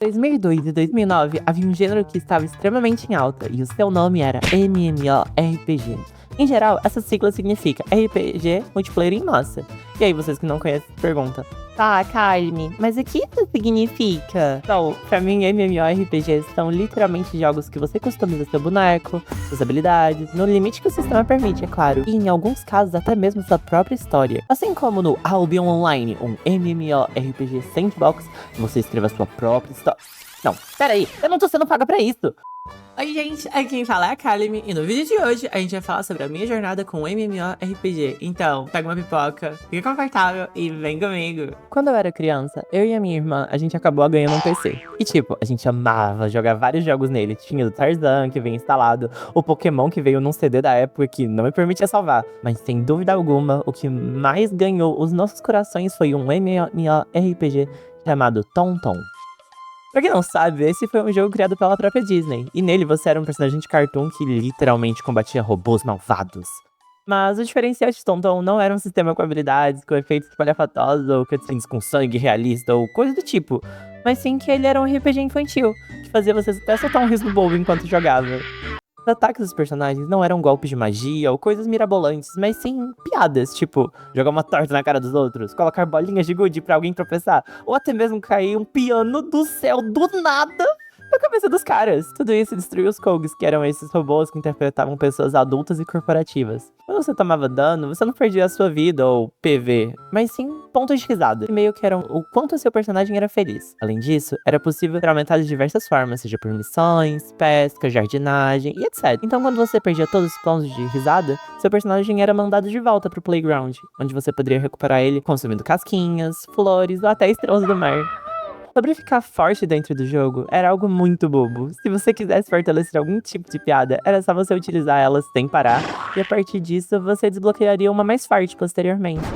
2002 e 2009 havia um gênero que estava extremamente em alta e o seu nome era MMORPG. Em geral, essa sigla significa RPG Multiplayer em Massa. E aí, vocês que não conhecem, perguntam: tá, Carme, mas o que isso significa? Então, pra mim, MMORPGs são literalmente jogos que você customiza seu boneco, suas habilidades, no limite que o sistema permite, é claro. E em alguns casos, até mesmo sua própria história. Assim como no Albion Online, um MMORPG sandbox, você escreva sua própria história. Não, peraí, eu não tô sendo paga pra isso! Oi gente, aqui quem fala é a Kalimi e no vídeo de hoje a gente vai falar sobre a minha jornada com MMORPG. Então, pega uma pipoca, fica confortável e vem comigo. Quando eu era criança, eu e a minha irmã, a gente acabou ganhando um PC. E tipo, a gente amava jogar vários jogos nele. Tinha o Tarzan, que veio instalado, o Pokémon, que veio num CD da época que não me permitia salvar. Mas sem dúvida alguma, o que mais ganhou os nossos corações foi um MMORPG chamado Tom. Pra quem não sabe, esse foi um jogo criado pela própria Disney, e nele você era um personagem de cartoon que literalmente combatia robôs malvados. Mas o diferencial de Tom não era um sistema com habilidades, com efeitos espalhafatosos, ou cutscenes com sangue realista, ou coisa do tipo, mas sim que ele era um RPG infantil, que fazia você até soltar um riso bobo enquanto jogava. Os ataques dos personagens não eram golpes de magia ou coisas mirabolantes, mas sim piadas, tipo jogar uma torta na cara dos outros, colocar bolinhas de gude pra alguém tropeçar, ou até mesmo cair um piano do céu do nada na cabeça dos caras. Tudo isso destruiu os Kogs, que eram esses robôs que interpretavam pessoas adultas e corporativas. Quando você tomava dano, você não perdia a sua vida ou PV, mas sim pontos de risada, que meio que eram o quanto seu personagem era feliz. Além disso, era possível ser aumentado de diversas formas, seja por missões, pesca, jardinagem e etc. Então quando você perdia todos os pontos de risada, seu personagem era mandado de volta pro playground, onde você poderia recuperar ele consumindo casquinhas, flores ou até estrelas do mar. Sobre ficar forte dentro do jogo, era algo muito bobo. Se você quisesse fortalecer algum tipo de piada, era só você utilizar elas sem parar, e a partir disso, você desbloquearia uma mais forte posteriormente.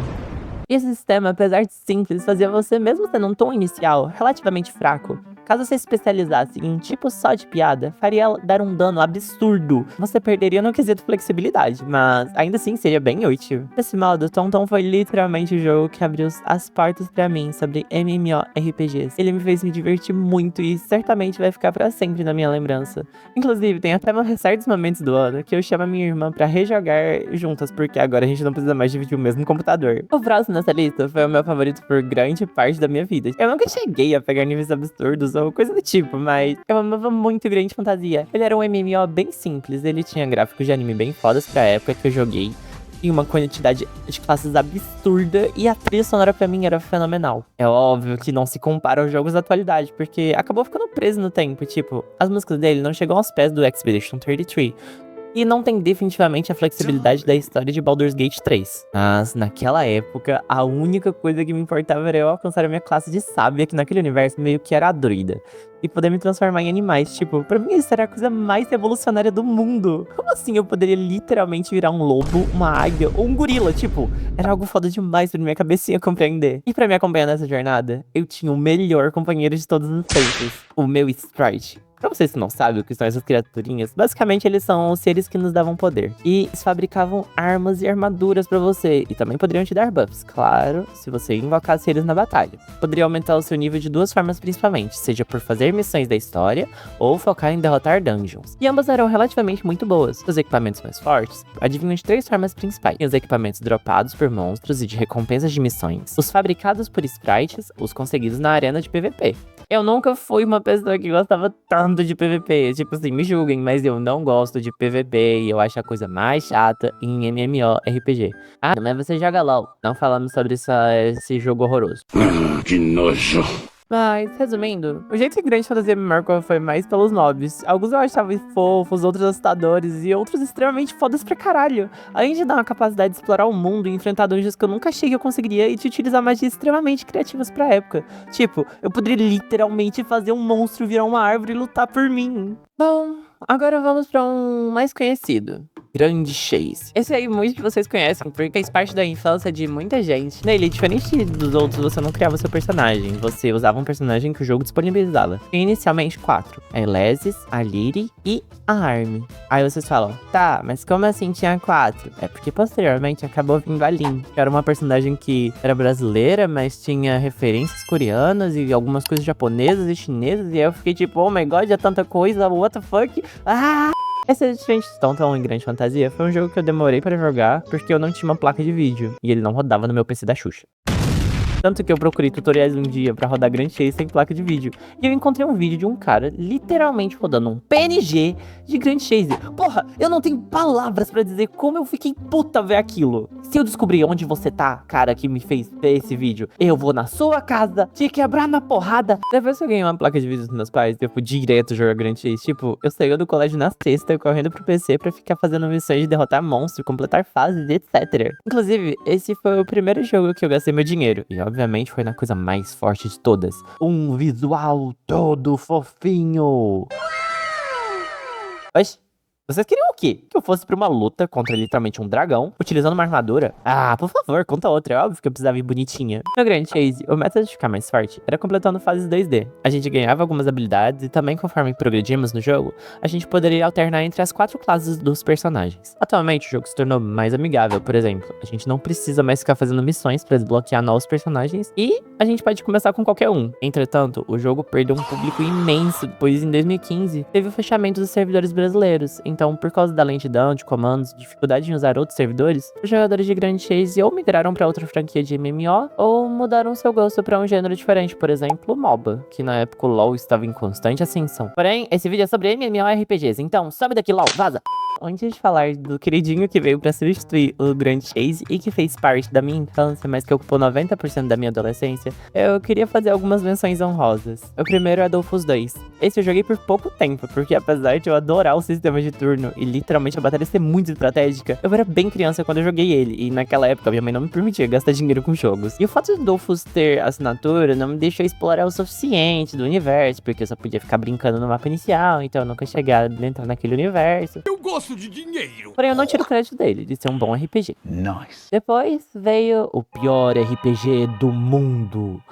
Esse sistema, apesar de simples, fazia você, mesmo sendo um tom inicial relativamente fraco, caso você especializasse em um tipo só de piada, faria dar um dano absurdo. Você perderia no quesito flexibilidade, mas ainda assim seria bem útil. Desse modo, Tom foi literalmente o jogo que abriu as portas pra mim sobre MMORPGs. Ele me fez me divertir muito e certamente vai ficar pra sempre na minha lembrança. Inclusive, tem até certos momentos do ano que eu chamo a minha irmã pra rejogar juntas, porque agora a gente não precisa mais dividir o mesmo computador. O próximo nessa lista foi o meu favorito por grande parte da minha vida. Eu nunca cheguei a pegar níveis absurdos ou coisa do tipo, mas eu amava muito Grande Fantasia. Ele era um MMO bem simples, ele tinha gráficos de anime bem fodas pra época que eu joguei, tinha uma quantidade de classes absurda e a trilha sonora pra mim era fenomenal. É óbvio que não se compara aos jogos da atualidade, porque acabou ficando preso no tempo, tipo, as músicas dele não chegam aos pés do Expedition 33, e não tem definitivamente a flexibilidade da história de Baldur's Gate 3. Mas, naquela época, a única coisa que me importava era eu alcançar a minha classe de sábia, que naquele universo meio que era a druida, e poder me transformar em animais. Tipo, pra mim isso era a coisa mais revolucionária do mundo. Como assim eu poderia literalmente virar um lobo, uma águia ou um gorila? Tipo, era algo foda demais pra minha cabecinha compreender. E pra me acompanhar nessa jornada, eu tinha o melhor companheiro de todos os tempos, o meu Sprite. Pra vocês que não sabem o que são essas criaturinhas, basicamente eles são os seres que nos davam poder. E eles fabricavam armas e armaduras pra você, e também poderiam te dar buffs, claro, se você invocasse eles na batalha. Poderia aumentar o seu nível de duas formas principalmente, seja por fazer missões da história, ou focar em derrotar dungeons. E ambas eram relativamente muito boas. Os equipamentos mais fortes adivinham de três formas principais. Os equipamentos dropados por monstros e de recompensas de missões. Os fabricados por sprites, os conseguidos na arena de PVP. Eu nunca fui uma pessoa que gostava tanto de PVP, tipo assim, me julguem, mas eu não gosto de PVP e eu acho a coisa mais chata em MMORPG. Ah, mas você joga LOL. Não falamos sobre esse jogo horroroso. Que nojo. Mas, resumindo, o jeito que Grande Fantasia me marcou foi mais pelos mobs. Alguns eu achava fofos, outros assustadores e outros extremamente fodas pra caralho. Além de dar uma capacidade de explorar o mundo e enfrentar dungeons que eu nunca achei que eu conseguiria e de utilizar magias extremamente criativas pra época. Tipo, eu poderia literalmente fazer um monstro virar uma árvore e lutar por mim. Bom, agora vamos pra um mais conhecido. Grand Chase. Esse aí muitos de vocês conhecem, porque fez parte da infância de muita gente. Nele, diferente dos outros, você não criava seu personagem. Você usava um personagem que o jogo disponibilizava. Tem inicialmente 4. A Elesis, a Lyrie e a Army. Aí vocês falam, tá, mas como assim tinha 4? É porque posteriormente acabou vindo a Lyn, que era uma personagem que era brasileira, mas tinha referências coreanas e algumas coisas japonesas e chinesas. E aí eu fiquei tipo, oh my god, é tanta coisa, what the fuck? Ah! Esse Advent Tão em Grande Fantasia foi um jogo que eu demorei pra jogar porque eu não tinha uma placa de vídeo e ele não rodava no meu PC da Xuxa. Tanto que eu procurei tutoriais um dia pra rodar Grand Chase sem placa de vídeo. E eu encontrei um vídeo de um cara literalmente rodando um PNG de Grand Chase. Porra, eu não tenho palavras pra dizer como eu fiquei puta ver aquilo. Se eu descobrir onde você tá, cara que me fez ver esse vídeo, eu vou na sua casa te quebrar na porrada. Depois que eu ganhei uma placa de vídeo dos meus pais, eu fui direto jogar Grand Chase. Tipo, eu saí do colégio na sexta, correndo pro PC pra ficar fazendo missões de derrotar monstros, completar fases, etc. Inclusive, esse foi o primeiro jogo que eu gastei meu dinheiro. E obviamente foi na coisa mais forte de todas. Um visual todo fofinho. Oxi. Vocês queriam o quê? Que eu fosse pra uma luta contra literalmente um dragão, utilizando uma armadura? Ah, por favor, conta outra. É óbvio que eu precisava ir bonitinha. No Grand Chase, o método de ficar mais forte era completando fases 2D. A gente ganhava algumas habilidades e também, conforme progredimos no jogo, a gente poderia alternar entre as 4 classes dos personagens. Atualmente, o jogo se tornou mais amigável, por exemplo. A gente não precisa mais ficar fazendo missões pra desbloquear novos personagens e a gente pode começar com qualquer um. Entretanto, o jogo perdeu um público imenso, pois em 2015 teve o fechamento dos servidores brasileiros. Então, por causa da lentidão de comandos e dificuldade em usar outros servidores, os jogadores de Grand Chase ou migraram para outra franquia de MMO ou mudaram seu gosto para um gênero diferente, por exemplo, MOBA, que na época o LoL estava em constante ascensão. Porém, esse vídeo é sobre MMORPGs, então sobe daqui, LoL, vaza! Antes de falar do queridinho que veio pra substituir o Grand Chase e que fez parte da minha infância, mas que ocupou 90% da minha adolescência, eu queria fazer algumas menções honrosas. O primeiro é Dofus 2. Esse eu joguei por pouco tempo, porque apesar de eu adorar o sistema de turno e literalmente a batalha ser muito estratégica, eu era bem criança quando eu joguei ele, e naquela época minha mãe não me permitia gastar dinheiro com jogos. E o fato de Dofus ter assinatura não me deixou explorar o suficiente do universo, porque eu só podia ficar brincando no mapa inicial, então eu nunca cheguei a entrar naquele universo. Eu gosto de dinheiro. Porém, eu não tiro crédito dele, de ser um bom RPG. Nice. Depois veio o pior RPG do mundo.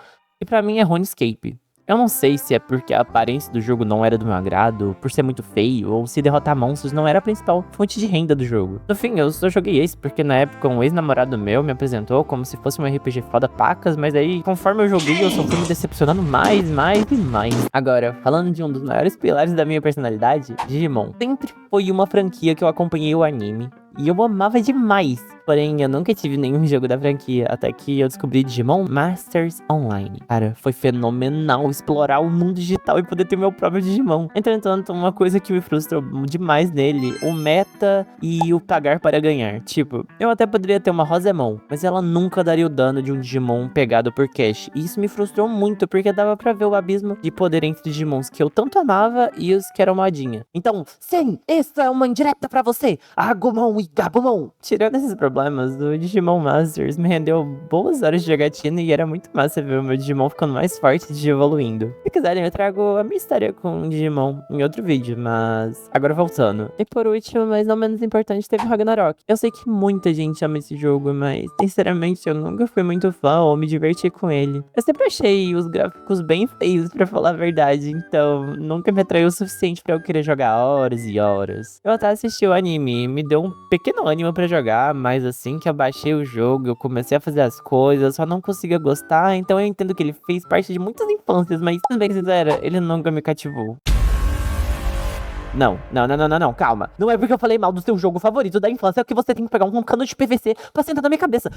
E pra mim é RuneScape. Eu não sei se é porque a aparência do jogo não era do meu agrado, por ser muito feio, ou se derrotar monstros não era a principal fonte de renda do jogo. No fim, eu só joguei esse porque na época um ex-namorado meu me apresentou como se fosse um RPG foda pacas, mas aí, conforme eu joguei, eu só fui me decepcionando mais e mais. Agora, falando de um dos maiores pilares da minha personalidade, Digimon. Sempre foi uma franquia que eu acompanhei o anime, e eu amava demais. Porém, eu nunca tive nenhum jogo da franquia, até que eu descobri Digimon Masters Online. Cara, foi fenomenal explorar o mundo digital e poder ter meu próprio Digimon. Entretanto, uma coisa que me frustrou demais nele, o meta e o pagar para ganhar. Tipo, eu até poderia ter uma Rosemon, mas ela nunca daria o dano de um Digimon pegado por cash. E isso me frustrou muito, porque dava pra ver o abismo de poder entre Digimons que eu tanto amava e os que eram modinha. Então, sim, essa é uma indireta pra você, Agumon e Gabumon. Tirando esses problemas, o Digimon Masters me rendeu boas horas de jogatina e era muito massa ver o meu Digimon ficando mais forte e evoluindo. Se quiserem, eu trago a minha história com o Digimon em outro vídeo, mas agora voltando. E por último, mas não menos importante, teve o Ragnarok. Eu sei que muita gente ama esse jogo, mas sinceramente eu nunca fui muito fã ou me diverti com ele. Eu sempre achei os gráficos bem feios, pra falar a verdade, então nunca me atraiu o suficiente pra eu querer jogar horas e horas. Eu até assisti o anime e me deu um pequeno ânimo pra jogar, mas assim que eu baixei o jogo, eu comecei a fazer as coisas, só não conseguia gostar, então eu entendo que ele fez parte de muitas infâncias, mas sendo bem sincera, ele nunca me cativou. Não, calma. Não é porque eu falei mal do seu jogo favorito da infância que você tem que pegar um cano de PVC pra sentar na minha cabeça.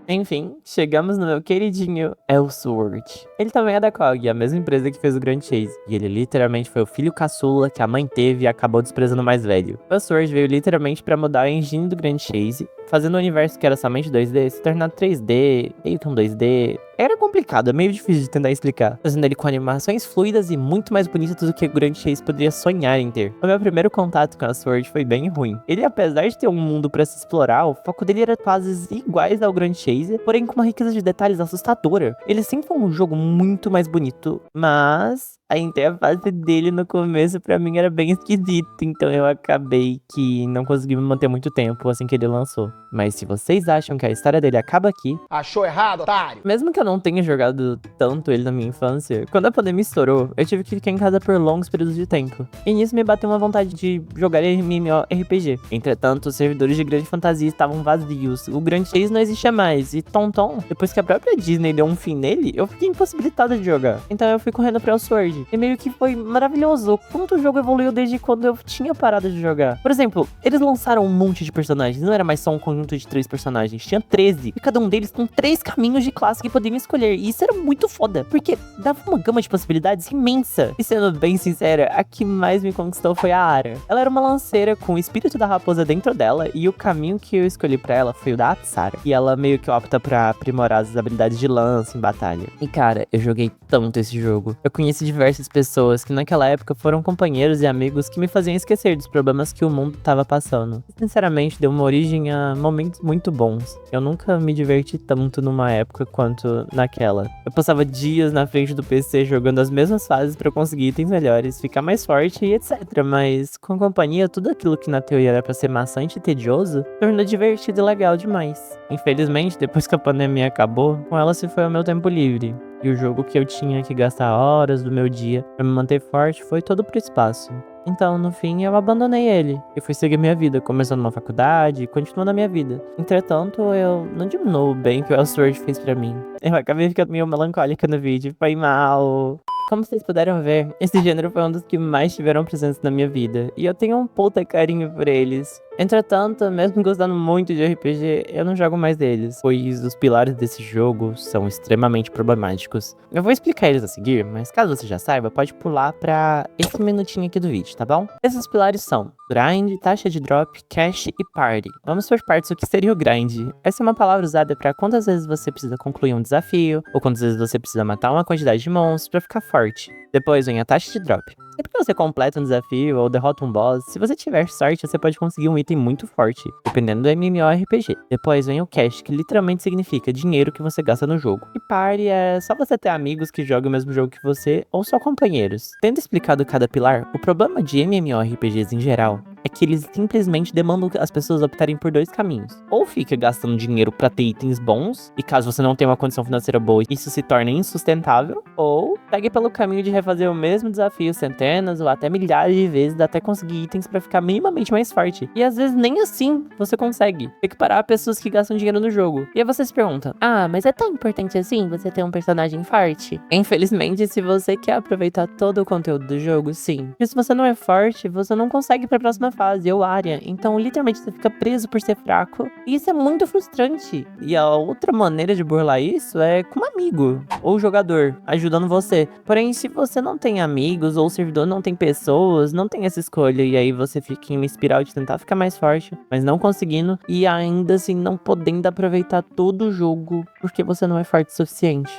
Enfim, chegamos no meu queridinho Elsword. Ele também é da KOG, a mesma empresa que fez o Grand Chase. E ele literalmente foi o filho caçula que a mãe teve e acabou desprezando o mais velho. O Elsword veio literalmente pra mudar a engine do Grand Chase, fazendo o universo que era somente 2D se tornar 3D, meio que um 2D. Era complicado, é meio difícil de tentar explicar. Fazendo ele com animações fluidas e muito mais bonitas do que o Grand Chase poderia sonhar em ter. O meu primeiro contato com a Sword foi bem ruim. Ele, apesar de ter um mundo pra se explorar, o foco dele era quase iguais ao Grand Chase, porém com uma riqueza de detalhes assustadora. Ele sempre foi um jogo muito mais bonito, mas Aí tem a fase dele no começo, pra mim era bem esquisito, então eu acabei que não consegui me manter muito tempo assim que ele lançou. Mas se vocês acham que a história dele acaba aqui... Achou errado, otário? Mesmo que eu não tenha jogado tanto ele na minha infância, quando a pandemia estourou, eu tive que ficar em casa por longos períodos de tempo. E nisso me bateu uma vontade de jogar MMORPG. Entretanto, os servidores de Grande Fantasia estavam vazios, o Grand Chase não existia mais, e Tonton, depois que a própria Disney deu um fim nele, eu fiquei impossibilitada de jogar. Então eu fui correndo pra Elsword. E meio que foi maravilhoso quanto o jogo evoluiu desde quando eu tinha parado de jogar. Por exemplo, eles lançaram um monte de personagens, não era mais só um conjunto de 3 personagens, tinha 13. E cada um deles com 3 caminhos de classe que poderiam escolher. E isso era muito foda, porque dava uma gama de possibilidades imensa. E sendo bem sincera, a que mais me conquistou foi a Ara. Ela era uma lanceira com o espírito da raposa dentro dela, e o caminho que eu escolhi pra ela foi o da Atsara. E ela meio que opta pra aprimorar as habilidades de lança em batalha. E cara, eu joguei tanto esse jogo. Eu conheci diversas pessoas que naquela época foram companheiros e amigos que me faziam esquecer dos problemas que o mundo tava passando. E, sinceramente, deu uma origem a momentos muito bons. Eu nunca me diverti tanto numa época quanto naquela. Eu passava dias na frente do PC jogando as mesmas fases pra conseguir itens melhores, ficar mais forte e etc. Mas com a companhia, tudo aquilo que na teoria era pra ser maçante e tedioso, tornou divertido e legal demais. Infelizmente, depois que a pandemia acabou, com ela se foi o meu tempo livre. E o jogo que eu tinha que gastar horas do meu dia pra me manter forte foi todo pro espaço. Então, no fim, eu abandonei ele e fui seguir minha vida, começando uma faculdade e continuando a minha vida. Entretanto, eu não diminuo o bem que o Elsword fez pra mim. Eu acabei ficando meio melancólica no vídeo, foi mal. Como vocês puderam ver, esse gênero foi um dos que mais tiveram presença na minha vida, e eu tenho um puta carinho por eles. Entretanto, mesmo gostando muito de RPG, eu não jogo mais deles, pois os pilares desse jogo são extremamente problemáticos. Eu vou explicar eles a seguir, mas caso você já saiba, pode pular pra esse minutinho aqui do vídeo, tá bom? Esses pilares são grind, taxa de drop, cash e party. Vamos por partes o que seria o grind. Essa é uma palavra usada pra quantas vezes você precisa concluir um desafio, ou quantas vezes você precisa matar uma quantidade de monstros pra ficar forte. Depois vem a taxa de drop. Sempre que você completa um desafio ou derrota um boss, se você tiver sorte, você pode conseguir um item muito forte, dependendo do MMORPG. Depois vem o cash, que literalmente significa dinheiro que você gasta no jogo. E party é só você ter amigos que jogam o mesmo jogo que você, ou só companheiros. Tendo explicado cada pilar, o problema de MMORPGs em geral é que eles simplesmente demandam as pessoas optarem por 2 caminhos. Ou fica gastando dinheiro pra ter itens bons, e caso você não tenha uma condição financeira boa, isso se torna insustentável, ou segue pelo caminho de refazer o mesmo desafio centenas ou até milhares de vezes até conseguir itens pra ficar minimamente mais forte. E às vezes nem assim você consegue. Tem que parar pessoas que gastam dinheiro no jogo. E aí você se pergunta, mas é tão importante assim você ter um personagem forte? Infelizmente, se você quer aproveitar todo o conteúdo do jogo, sim. E se você não é forte, você não consegue ir pra próxima fase ou área, então literalmente você fica preso por ser fraco, e isso é muito frustrante. E a outra maneira de burlar isso é com um amigo ou jogador ajudando você. Porém, se você não tem amigos ou o servidor não tem pessoas, não tem essa escolha, e aí você fica em uma espiral de tentar ficar mais forte, mas não conseguindo, e ainda assim não podendo aproveitar todo o jogo porque você não é forte o suficiente.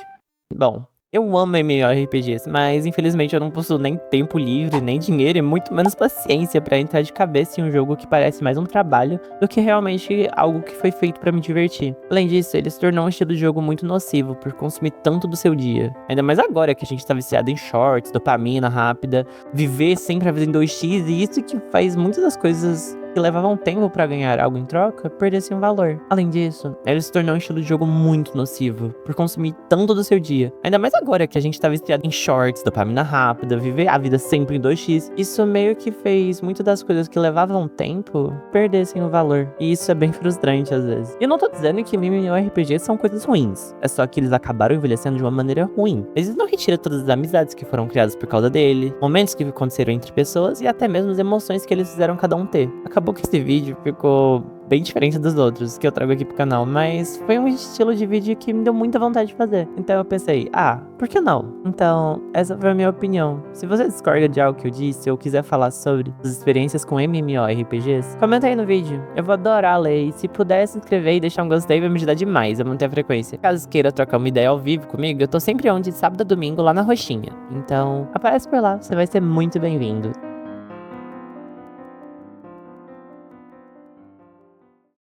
Bom, eu amo MMORPGs, mas infelizmente eu não possuo nem tempo livre, nem dinheiro e muito menos paciência pra entrar de cabeça em um jogo que parece mais um trabalho do que realmente algo que foi feito pra me divertir. Além disso, ele se tornou um estilo de jogo muito nocivo por consumir tanto do seu dia. Ainda mais agora que a gente tá viciado em shorts, dopamina rápida, viver sempre a vida em 2x, e isso que faz muitas das coisas que levavam tempo pra ganhar algo em troca, perdessem valor. Além disso, ele se tornou um estilo de jogo muito nocivo, por consumir tanto do seu dia. Ainda mais agora que a gente tá viciado em shorts, dopamina rápida, viver a vida sempre em 2x. Isso meio que fez muitas das coisas que levavam tempo perdessem o valor. E isso é bem frustrante às vezes. E eu não tô dizendo que MMORPGs são coisas ruins, é só que eles acabaram envelhecendo de uma maneira ruim. Mas isso não retira todas as amizades que foram criadas por causa dele, momentos que aconteceram entre pessoas e até mesmo as emoções que eles fizeram cada um ter. Acabou que esse vídeo ficou bem diferente dos outros que eu trago aqui pro canal, mas foi um estilo de vídeo que me deu muita vontade de fazer. Então eu pensei, por que não? Então, essa foi a minha opinião. Se você discorda de algo que eu disse ou quiser falar sobre as experiências com MMORPGs, comenta aí no vídeo. Eu vou adorar ler, e se puder se inscrever e deixar um gostei vai me ajudar demais a manter a frequência. Caso queira trocar uma ideia ao vivo comigo, eu tô sempre de sábado a domingo lá na Roxinha. Então, aparece por lá, você vai ser muito bem-vindo.